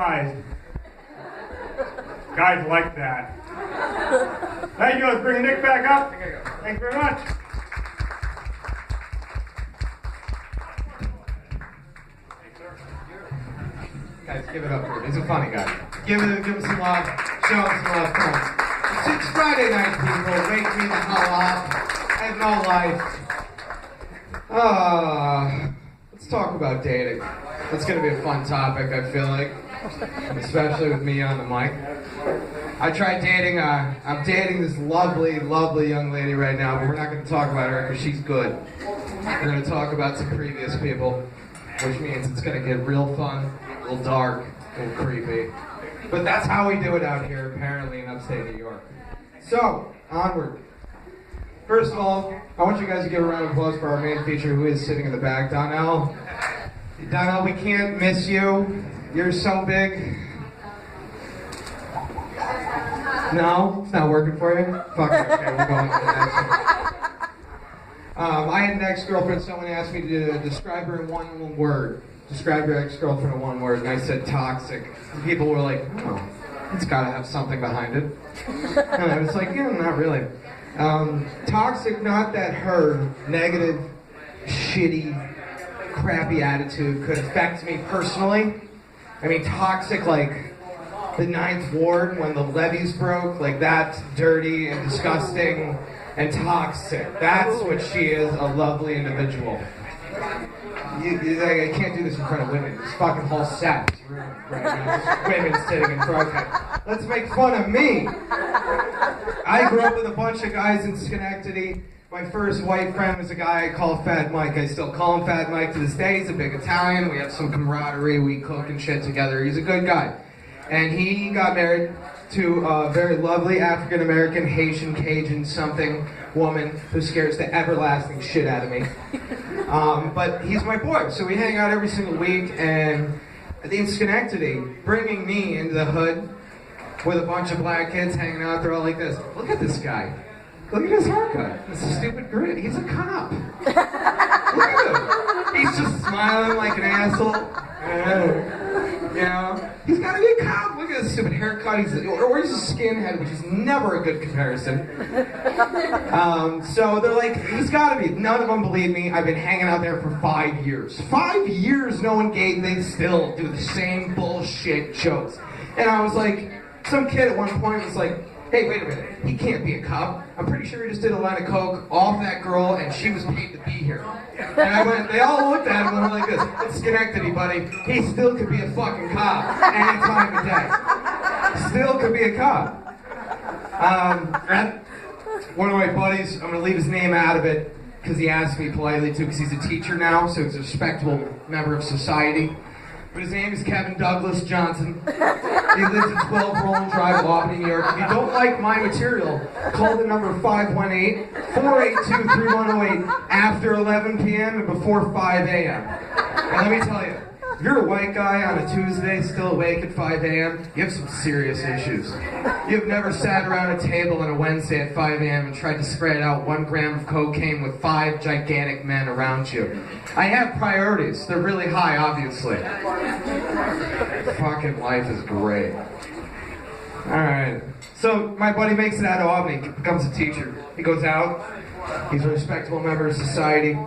surprised. Guys like that. Thank you. Let's bring Nick back up. Thank you very much. Guys, give it up for him. He's a funny guy. Give him some love. Show him some love. Come on. It's Friday night, people. Wake me the hell up. I have no life. Let's talk about dating. That's going to be a fun topic, I feel like. Especially with me on the mic. I tried dating, I'm dating this lovely, lovely young lady right now, but we're not going to talk about her because she's good. We're going to talk about some previous people, which means it's going to get real fun, a little dark, a little creepy. But that's how we do it out here, apparently, in upstate New York. So, onward. First of all, I want you guys to give a round of applause for our main feature who is sitting in the back, Donnell. Donnell, we can't miss you. You're so big. No? It's not working for you? Fuck it, okay, we're going to the next one. I had an ex-girlfriend, someone asked me to describe her in one word. Describe your ex-girlfriend in one word, and I said toxic. And people were like, oh, it's gotta have something behind it. And I was like, yeah, not really. Toxic, not that her negative, shitty, crappy attitude could affect me personally. I mean, toxic like the 9th Ward when the levees broke, like that's dirty and disgusting and toxic. That's what she is, a lovely individual. I can't do this in front of women. This fucking whole set is ruined right now. Just women sitting in front of me. Let's make fun of me. I grew up with a bunch of guys in Schenectady. My first white friend was a guy I call Fat Mike. I still call him Fat Mike to this day. He's a big Italian. We have some camaraderie. We cook and shit together. He's a good guy. And he got married to a very lovely African-American, Haitian, Cajun something woman who scares the everlasting shit out of me. But he's my boy, so we hang out every single week, and in Schenectady, bringing me into the hood with a bunch of black kids hanging out, they're all like this. Look at this guy. Look at his haircut. This stupid grin. He's a cop. Look at him. He's just smiling like an asshole. You know, he's got to be a cop. Look at his stupid haircut. Or he's a skinhead, which is never a good comparison. So they're like, he's got to be. None of them believe me. I've been hanging out there for 5 years. 5 years, no one gave. They still do the same bullshit jokes. And I was like, some kid at one point was like, hey, wait a minute, he can't be a cop. I'm pretty sure he just did a line of coke off that girl and she was paid to be here. And I went, they all looked at him and were like this, it's Schenectady, buddy. He still could be a fucking cop any time of day. Still could be a cop. One of my buddies, I'm gonna leave his name out of it because he asked me politely to, because he's a teacher now, so he's a respectable member of society. But his name is Kevin Douglas Johnson. He lives at 12 Roland Drive, Albany, New York. If you don't like my material, call the number 518-482-3108 after 11 p.m. and before 5 a.m. And let me tell you, if you're a white guy on a Tuesday still awake at 5 a.m., you have some serious issues. You've never sat around a table on a Wednesday at 5 a.m. and tried to spread out 1 gram of cocaine with 5 gigantic men around you. I have priorities. They're really high, obviously. Fucking life is great. Alright. So my buddy makes it out of Albany, becomes a teacher. He goes out, he's a respectable member of society,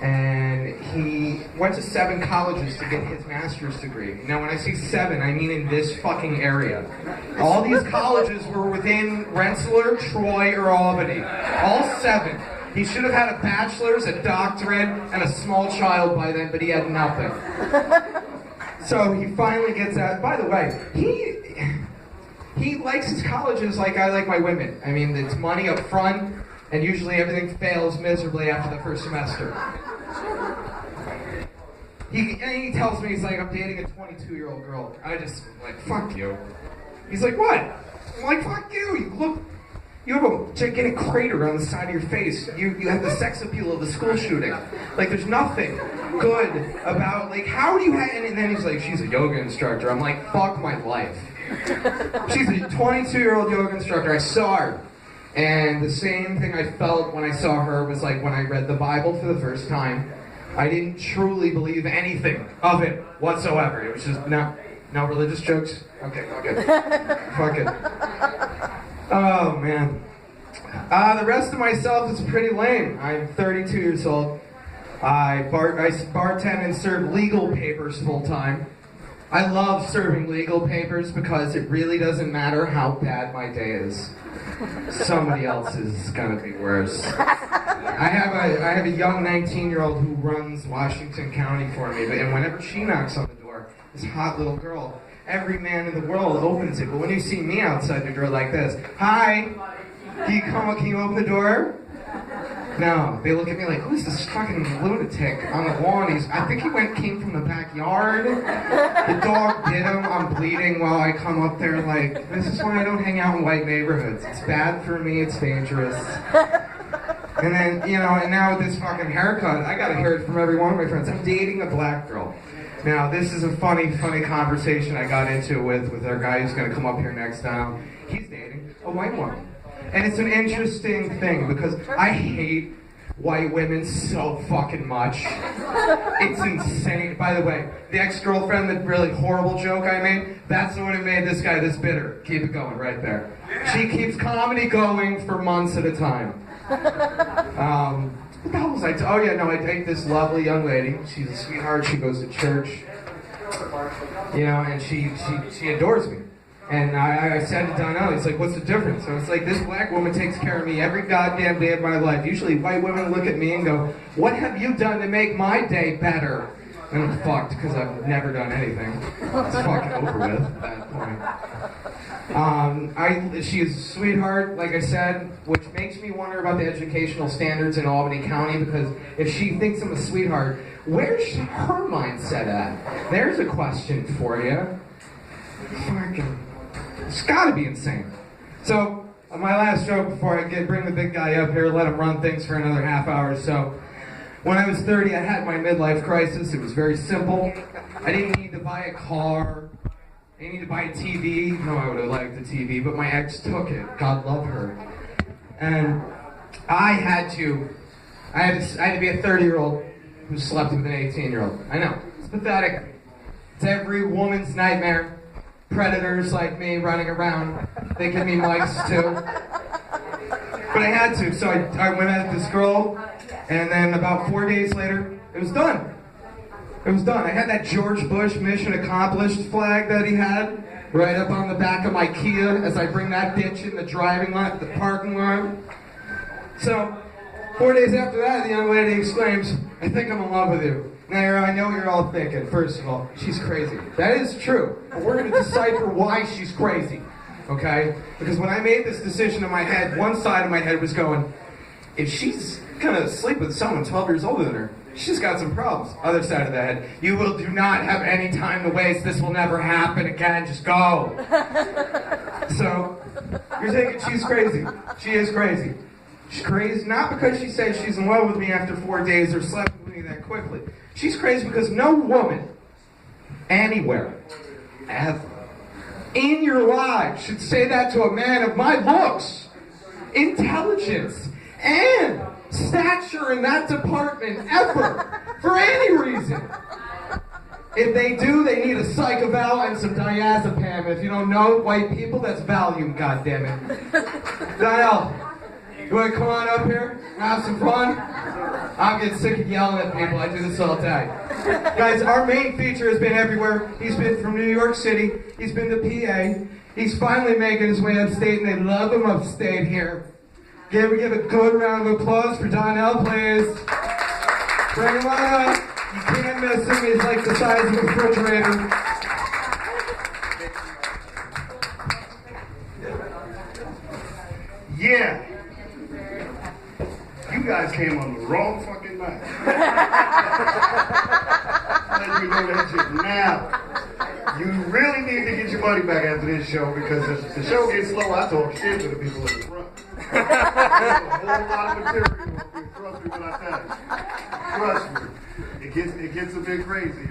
and he went to 7 colleges to get his master's degree. Now when I say 7, I mean in this fucking area. All these colleges were within Rensselaer, Troy, or Albany. All 7. He should have had a bachelor's, a doctorate, and a small child by then, but he had nothing. So he finally gets out. By the way, he likes his colleges like I like my women. I mean, it's money up front, and usually everything fails miserably after the first semester. He tells me, he's like, I'm dating a 22-year-old girl. I just, like, fuck you. He's like, what? I'm like, fuck you. You have a gigantic crater on the side of your face. You have the sex appeal of the school shooting. Like, there's nothing good about, like, how do you have, and then he's like, she's a yoga instructor. I'm like, fuck my life. She's a 22-year-old yoga instructor. I saw her. And the same thing I felt when I saw her was like when I read the Bible for the first time. I didn't truly believe anything of it whatsoever. It was just, no, No religious jokes? Okay, fuck it. Fuck it. Oh, man. The rest of myself is pretty lame. I'm 32 years old. I bartend and serve legal papers full time. I love serving legal papers because it really doesn't matter how bad my day is. Somebody else is gonna be worse. I have a young 19-year-old who runs Washington County for me, and whenever she knocks on the door, this hot little girl, every man in the world opens it. But when you see me outside the door like this, hi, can you open the door? No, they look at me like, who's this fucking lunatic on the lawn? I think he came from the backyard. The dog bit him. I'm bleeding while I come up there like, this is why I don't hang out in white neighborhoods. It's bad for me, it's dangerous. And then, and now with this fucking haircut, I gotta hear it from every one of my friends. I'm dating a black girl. Now, this is a funny conversation I got into with our guy who's gonna come up here next time. He's dating a white woman. And it's an interesting thing because I hate white women so fucking much. It's insane. By the way, the ex-girlfriend, the really horrible joke I made, that's the one who made this guy this bitter. Keep it going right there. She keeps comedy going for months at a time. What the hell was I I date this lovely young lady. She's a sweetheart. She goes to church. And she adores me. And I said to Didonna, it's like, what's the difference? So it's like, this black woman takes care of me every goddamn day of my life. Usually white women look at me and go, what have you done to make my day better? And I'm fucked because I've never done anything. It's fucking over with at that point. She's a sweetheart, like I said, which makes me wonder about the educational standards in Albany County, because if she thinks I'm a sweetheart, where's her mindset at? There's a question for you. Fucking... It's gotta be insane. So, my last joke before I bring the big guy up here, let him run things for another half hour or so. When I was 30, I had my midlife crisis. It was very simple. I didn't need to buy a car. I didn't need to buy a TV. No, I would have liked the TV, but my ex took it. God love her. And I had to be a 30-year-old who slept with an 18-year-old. I know. It's pathetic. It's every woman's nightmare. Predators like me running around. They give me mics too. But I had to, so I went at this girl, and then about 4 days later, it was done. It was done. I had that George Bush mission accomplished flag that he had right up on the back of my Kia as I bring that bitch in the parking lot. So, 4 days after that, the young lady exclaims, I think I'm in love with you. Now, I know you're all thinking, first of all, she's crazy. That is true. But we're going to decipher why she's crazy, okay? Because when I made this decision in my head, one side of my head was going, if she's going to sleep with someone 12 years older than her, she's got some problems. Other side of the head, you do not have any time to waste. This will never happen again. Just go. So, you're thinking she's crazy. She is crazy. She's crazy not because she said she's in love with me after 4 days or slept with me that quickly. She's crazy because no woman anywhere, ever, in your life should say that to a man of my looks, intelligence, and stature in that department ever, for any reason. If they do, they need a psych eval and some diazepam. If you don't know white people, that's Valium, goddammit. Dial, you want to come on up here and have some fun? I'm getting sick of yelling at people. I do this all day. Guys, our main feature has been everywhere. He's been from New York City. He's been to PA. He's finally making his way upstate, and they love him upstate here. Give a good round of applause for Donnell, please. Bring him on up. You can't miss him. He's like the size of a refrigerator. Yeah. You guys came on the wrong fucking night. Let me know that shit now. You really need to get your money back after this show, because if the show gets slow, I talk shit to the people in the front. There's a whole lot of material. Trust me when I tell you. Trust me. It gets a bit crazy.